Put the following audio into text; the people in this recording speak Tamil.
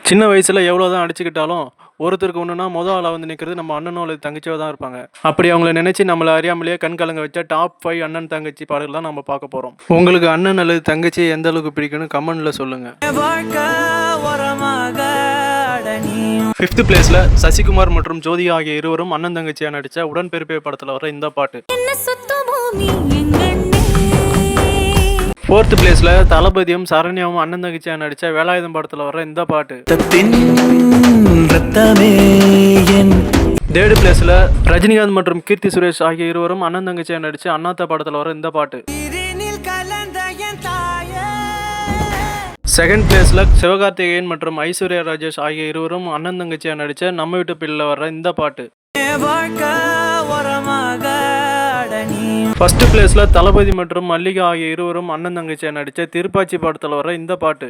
சின்ன வயசுல எவ்வளோதான் அடிச்சுக்கிட்டாலும் ஒருத்தருக்கு ஒன்றுனா மொதல் ஆளாக வந்து நிற்கிறது நம்ம அண்ணனோ அல்லது தங்கச்சியோ தான் இருப்பாங்க. அப்படி அவங்கள நினைச்சு நம்மளை அறியாமலேயே கண் கலங்க வச்ச டாப் 5 அண்ணன் தங்கச்சி பாடல்கள் தான் நம்ம பார்க்க போகிறோம். உங்களுக்கு அண்ணன் அல்லது தங்கச்சி எந்த அளவுக்கு பிடிக்குன்னு கமெண்ட்ல சொல்லுங்க. 5th பிளேஸ்ல சசிகுமார் மற்றும் ஜோதி ஆகிய இருவரும் அண்ணன் தங்கச்சியா நடிச்ச உடன்பிறப்பே படத்துல வர இந்த பாட்டு. 4th பிளேஸ்ல தளபதியும் சரண்யாவும் அண்ணன் தங்கச்சியா நடிச்ச வேலாயுதம் படத்துல வர இந்த பாட்டு. 3rd பிளேஸ்ல ரஜினிகாந்த் மற்றும் கீர்த்தி சுரேஷ் ஆகிய இருவரும் அண்ணன் தங்கச்சியா நடிச்ச அண்ணாத்த படத்துல வர இந்த பாட்டு. 2nd பிளேஸ்ல சிவகார்த்திகேயன் மற்றும் ஐஸ்வர்யா ராஜேஷ் ஆகிய இருவரும் அண்ணன் தங்கச்சியா நடிச்ச நம்ம வீட்டு பிள்ளைல வர இந்த பாட்டு. 1st பிளேஸ்ல தளபதி மற்றும் மல்லிகா ஆகிய இருவரும் அண்ணன் தங்கச்சியா நடிச்ச திருப்பாச்சி படத்துல வர இந்த பாட்டு.